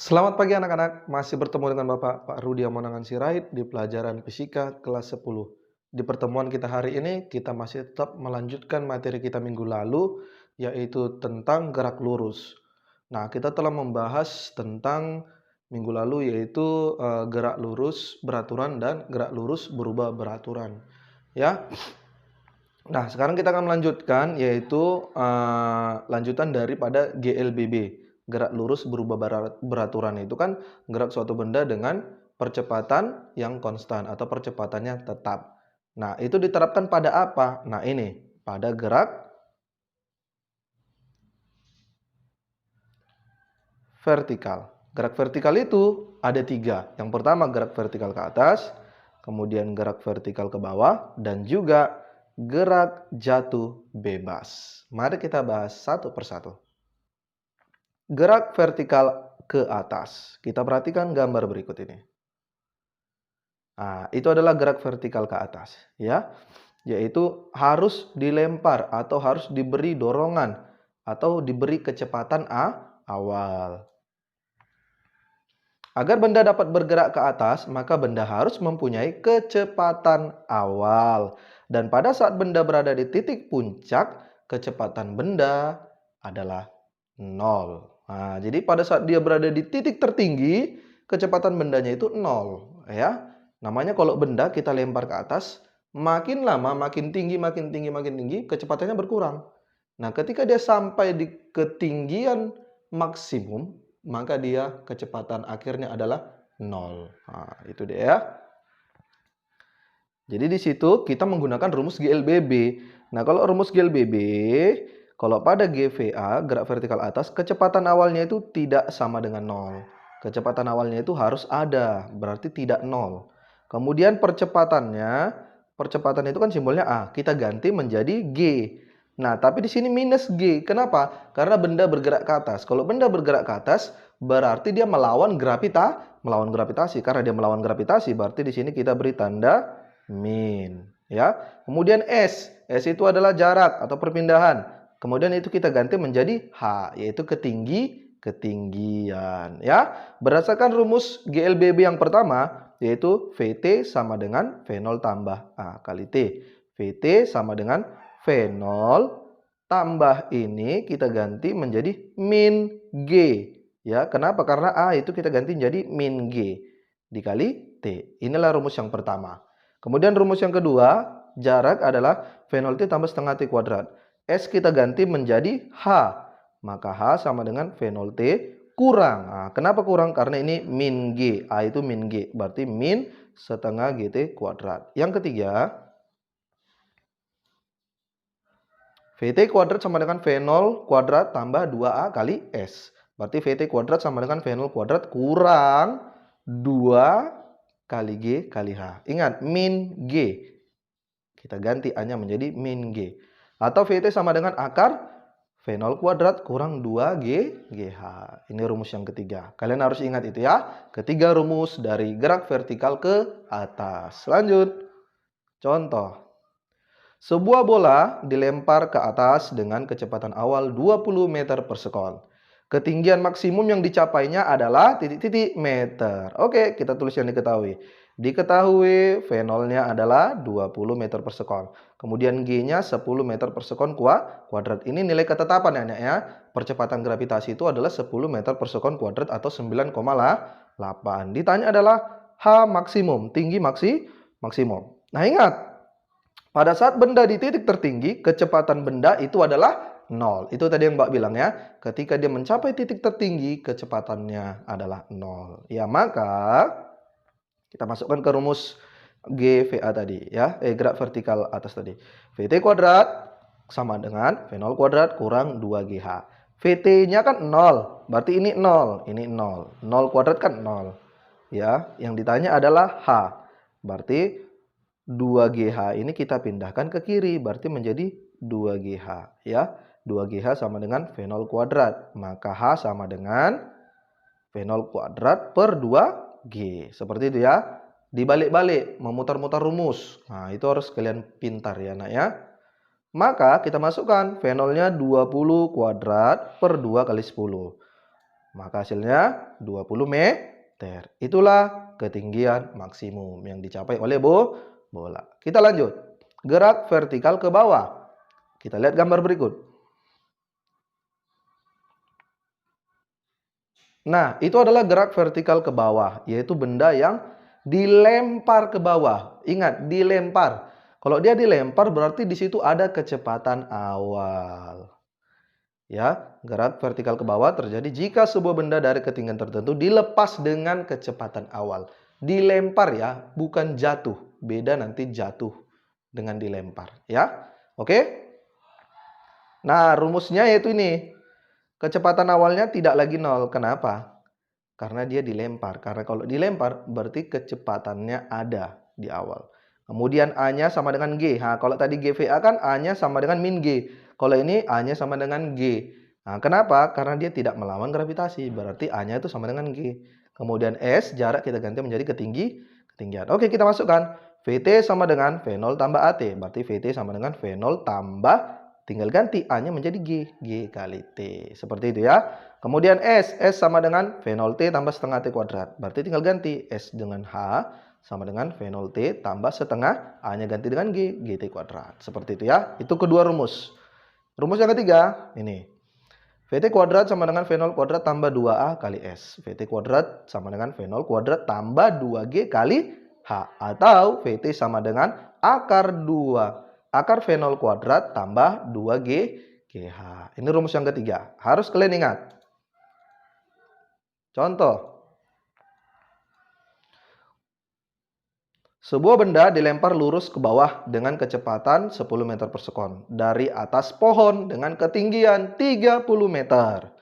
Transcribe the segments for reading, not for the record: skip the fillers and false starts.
Selamat pagi anak-anak, masih bertemu dengan Bapak Pak Rudi Amonangan Sirait di pelajaran Fisika kelas 10. Di pertemuan kita hari ini, kita masih tetap melanjutkan materi kita minggu lalu, yaitu tentang gerak lurus. Nah, kita telah membahas tentang minggu lalu, yaitu gerak lurus beraturan dan gerak lurus berubah beraturan. Ya, nah sekarang kita akan melanjutkan, yaitu lanjutan daripada GLBB. Gerak lurus berubah beraturan itu kan gerak suatu benda dengan percepatan yang konstan atau percepatannya tetap. Nah, itu diterapkan pada apa? Nah, ini pada gerak vertikal. Gerak vertikal itu ada 3. Yang pertama gerak vertikal ke atas, kemudian gerak vertikal ke bawah, dan juga gerak jatuh bebas. Mari kita bahas satu persatu. Gerak vertikal ke atas. Kita perhatikan gambar berikut ini. Nah, itu adalah gerak vertikal ke atas, ya. Yaitu harus dilempar atau harus diberi dorongan atau diberi kecepatan awal. Agar benda dapat bergerak ke atas, maka benda harus mempunyai kecepatan awal. Dan pada saat benda berada di titik puncak, kecepatan benda adalah 0. Nah, jadi pada saat dia berada di titik tertinggi, kecepatan bendanya itu 0. Ya. Namanya kalau benda kita lempar ke atas, makin lama, makin tinggi, kecepatannya berkurang. Nah, ketika dia sampai di ketinggian maksimum, maka dia kecepatan akhirnya adalah 0. Nah, itu dia ya. Jadi di situ kita menggunakan rumus GLBB. Nah, kalau rumus GLBB, kalau pada GVA, gerak vertikal atas, kecepatan awalnya itu tidak sama dengan 0. Kecepatan awalnya itu harus ada, berarti tidak 0. Kemudian percepatan itu kan simbolnya A, kita ganti menjadi G. Nah, tapi di sini minus G. Kenapa? Karena benda bergerak ke atas. Kalau benda bergerak ke atas, berarti dia melawan gravitasi. Karena dia melawan gravitasi, berarti di sini kita beri tanda min, ya. Kemudian S itu adalah jarak atau perpindahan. Kemudian itu kita ganti menjadi H, yaitu ketinggian, ya. Berdasarkan rumus GLBB yang pertama, yaitu VT sama dengan V0 tambah A kali T. VT sama dengan V0 tambah ini kita ganti menjadi min G, ya. Kenapa? Karena A itu kita ganti menjadi min G dikali T. Inilah rumus yang pertama. Kemudian rumus yang kedua, jarak adalah V0T tambah setengah T kuadrat. S kita ganti menjadi H. Maka H sama dengan V0T kurang. Nah, kenapa kurang? Karena ini min G. A itu min G. Berarti min setengah GT kuadrat. Yang ketiga, VT kuadrat sama dengan V0 kuadrat tambah 2A kali S. Berarti VT kuadrat sama dengan V0 kuadrat kurang 2 kali G kali H. Ingat, min G. Kita ganti A-nya menjadi min G. Atau VT sama dengan akar V0 kuadrat kurang 2G GH. Ini rumus yang ketiga. Kalian harus ingat itu ya. Ketiga rumus dari gerak vertikal ke atas. Lanjut. Contoh. Sebuah bola dilempar ke atas dengan kecepatan awal 20 meter per sekon. Ketinggian maksimum yang dicapainya adalah titik-titik meter. Oke, kita tulis yang diketahui. Diketahui V0-nya adalah 20 meter per sekon. Kemudian G-nya 10 meter per sekon kuadrat. Ini nilai ketetapan ya, anak ya. Percepatan gravitasi itu adalah 10 meter per sekon kuadrat atau 9,8. Ditanya adalah H maksimum, tinggi maksimum. Nah, ingat, pada saat benda di titik tertinggi, kecepatan benda itu adalah 0. Itu tadi yang Mbak bilang ya. Ketika dia mencapai titik tertinggi, kecepatannya adalah 0. Ya, maka kita masukkan ke rumus GVA tadi ya. Gerak vertikal atas tadi. VT kuadrat sama dengan V0 kuadrat kurang 2GH. VT-nya kan 0. Berarti ini 0, ini 0. 0 kuadrat kan 0. Ya, yang ditanya adalah H. Berarti 2GH ini kita pindahkan ke kiri, berarti menjadi 2GH ya. 2GH sama dengan V0 kuadrat. Maka H sama dengan V0 kuadrat per 2G. Seperti itu ya. Dibalik-balik, memutar-mutar rumus. Nah, itu harus kalian pintar ya, nak ya. Maka kita masukkan V0-nya 20 kuadrat per 2 kali 10. Maka hasilnya 20 meter. Itulah ketinggian maksimum yang dicapai oleh bola. Kita lanjut. Gerak vertikal ke bawah. Kita lihat gambar berikut. Nah, itu adalah gerak vertikal ke bawah, yaitu benda yang dilempar ke bawah. Ingat, dilempar. Kalau dia dilempar berarti di situ ada kecepatan awal. Ya, gerak vertikal ke bawah terjadi jika sebuah benda dari ketinggian tertentu dilepas dengan kecepatan awal. Dilempar ya, bukan jatuh. Beda nanti jatuh dengan dilempar, ya. Oke? Nah, rumusnya yaitu ini. Kecepatan awalnya tidak lagi 0. Kenapa? Karena dia dilempar. Karena kalau dilempar berarti kecepatannya ada di awal. Kemudian A-nya sama dengan G. Nah, kalau tadi GVA kan A-nya sama dengan min G. Kalau ini A-nya sama dengan G. Nah, kenapa? Karena dia tidak melawan gravitasi. Berarti A-nya itu sama dengan G. Kemudian S, jarak kita ganti menjadi ketinggian. Oke, kita masukkan. VT sama dengan V0 tambah AT. Berarti VT sama dengan V0 tambah, tinggal ganti A-nya menjadi G. G kali T. Seperti itu ya. Kemudian S sama dengan V0T tambah setengah T kuadrat. Berarti tinggal ganti S dengan H sama dengan V0T tambah setengah, A-nya ganti dengan G, GT kuadrat. Seperti itu ya. Itu kedua rumus. Rumus yang ketiga, ini. VT kuadrat sama dengan V0 kuadrat tambah 2A kali S. VT kuadrat sama dengan V0 kuadrat tambah 2G kali H. Atau VT sama dengan akar 2. Akar V0 kuadrat tambah 2G GH. Ini rumus yang ketiga. Harus kalian ingat. Contoh. Sebuah benda dilempar lurus ke bawah dengan kecepatan 10 meter per sekon dari atas pohon dengan ketinggian 30 meter.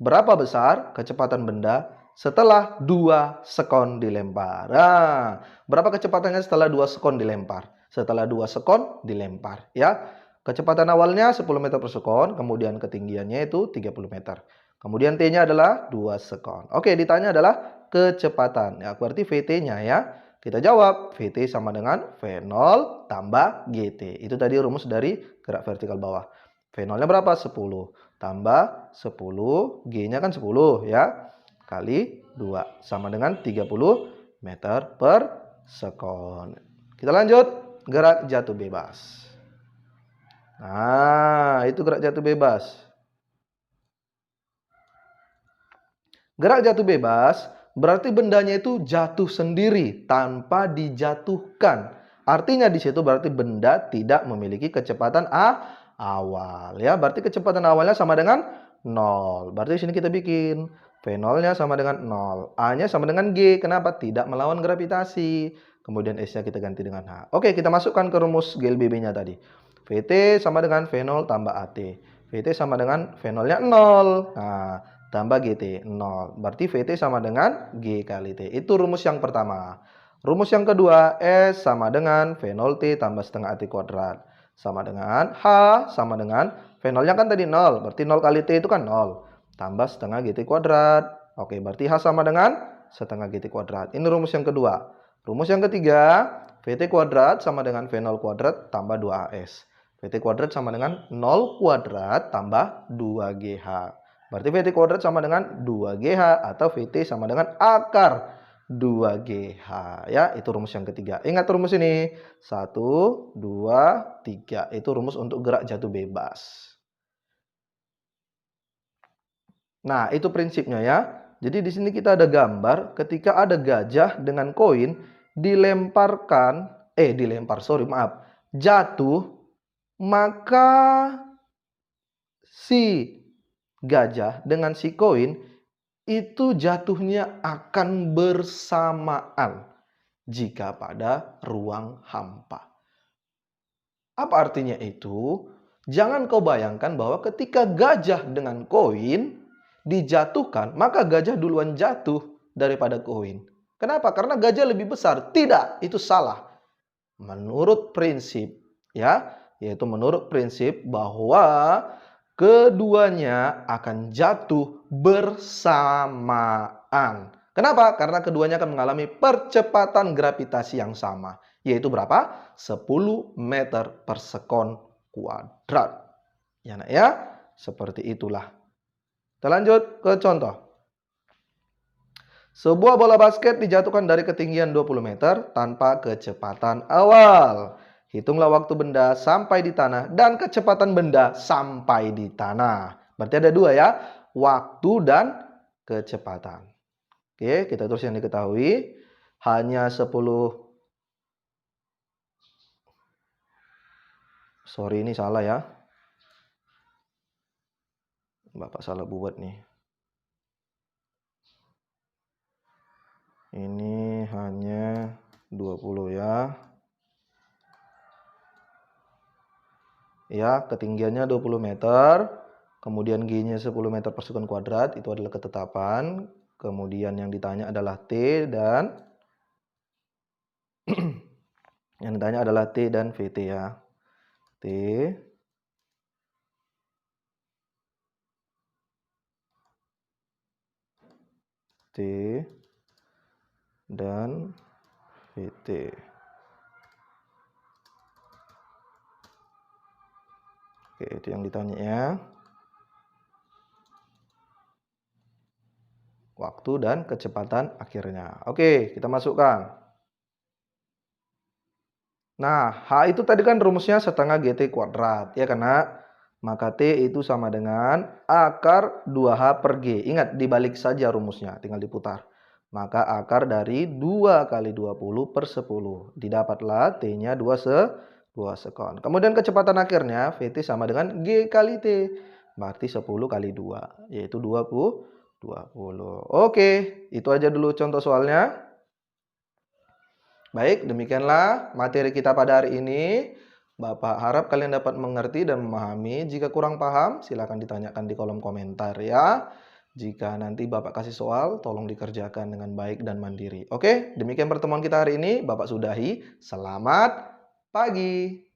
Berapa besar kecepatan benda setelah 2 sekon dilempar? Nah, berapa kecepatannya setelah 2 sekon dilempar? Setelah 2 sekon dilempar, ya. Kecepatan awalnya 10 meter per sekon, kemudian ketinggiannya itu 30 meter. Kemudian T-nya adalah 2 sekon. Oke, ditanya adalah kecepatan. Ya, berarti VT-nya ya. Kita jawab, VT sama dengan V0 tambah GT. Itu tadi rumus dari gerak vertikal bawah. V0-nya berapa? 10. Tambah 10, G-nya kan 10 ya. Kali 2. Sama dengan 30 meter per sekon. Kita lanjut. Gerak jatuh bebas. Nah, itu gerak jatuh bebas. Gerak jatuh bebas berarti bendanya itu jatuh sendiri tanpa dijatuhkan. Artinya di situ berarti benda tidak memiliki kecepatan awal ya. Berarti kecepatan awalnya sama dengan 0. Berarti di sini kita bikin V0-nya sama dengan 0. A-nya sama dengan G. Kenapa? Tidak melawan gravitasi. Kemudian S-nya kita ganti dengan H. Oke, kita masukkan ke rumus GLBB-nya tadi. VT sama dengan V0 tambah AT. VT sama dengan V0-nya 0. Nah, tambah GT 0. Berarti VT sama dengan G kali T. Itu rumus yang pertama. Rumus yang kedua, S sama dengan V0T tambah setengah AT kuadrat. Sama dengan H sama dengan V0-nya kan tadi 0. Berarti 0 kali T itu kan 0. Tambah setengah GT kuadrat. Oke, berarti H sama dengan setengah GT kuadrat. Ini rumus yang kedua. Rumus yang ketiga, VT kuadrat sama dengan V0 kuadrat tambah 2AS. VT kuadrat sama dengan 0 kuadrat tambah 2GH. Berarti VT kuadrat sama dengan 2GH atau VT sama dengan akar 2GH. Ya, itu rumus yang ketiga. Ingat rumus ini. 1, 2, 3. Itu rumus untuk gerak jatuh bebas. Nah, itu prinsipnya ya. Jadi di sini kita ada gambar ketika ada gajah dengan koin jatuh, maka si gajah dengan si koin itu jatuhnya akan bersamaan jika pada ruang hampa. Apa artinya itu? Jangan kau bayangkan bahwa ketika gajah dengan koin dijatuhkan, maka gajah duluan jatuh daripada koin. Kenapa? Karena gajah lebih besar. Tidak, itu salah. Menurut prinsip, ya, yaitu menurut prinsip bahwa keduanya akan jatuh bersamaan. Kenapa? Karena keduanya akan mengalami percepatan gravitasi yang sama. Yaitu berapa? 10 meter per sekon kuadrat. Ya, nak ya? Seperti itulah. Kita lanjut ke contoh. Sebuah bola basket dijatuhkan dari ketinggian 20 meter tanpa kecepatan awal. Hitunglah waktu benda sampai di tanah dan kecepatan benda sampai di tanah. Berarti ada dua ya, waktu dan kecepatan. Oke, kita terus yang diketahui. Hanya 10. Sorry, ini salah ya. Bapak salah buat nih. Ini hanya 20 ya. Ya, ketinggiannya 20 meter. Kemudian G-nya 10 meter per sekund kuadrat. Itu adalah ketetapan. Kemudian yang ditanya adalah T dan yang ditanya adalah T dan VT ya. T T dan VT. Oke, itu yang ditanya ya. Waktu dan kecepatan akhirnya. Oke, kita masukkan. Nah, H itu tadi kan rumusnya setengah GT kuadrat. Ya karena maka T itu sama dengan akar 2H per G. Ingat, dibalik saja rumusnya, tinggal diputar. Maka akar dari 2 kali 20 per 10. Didapatlah T-nya 2 sekon. Kemudian kecepatan akhirnya VT sama dengan G kali T. Berarti 10 kali 2, yaitu 20. Oke, itu aja dulu contoh soalnya. Baik, demikianlah materi kita pada hari ini. Bapak harap kalian dapat mengerti dan memahami. Jika kurang paham, silakan ditanyakan di kolom komentar ya. Jika nanti Bapak kasih soal, tolong dikerjakan dengan baik dan mandiri. Oke, demikian pertemuan kita hari ini. Bapak sudahi. Selamat pagi.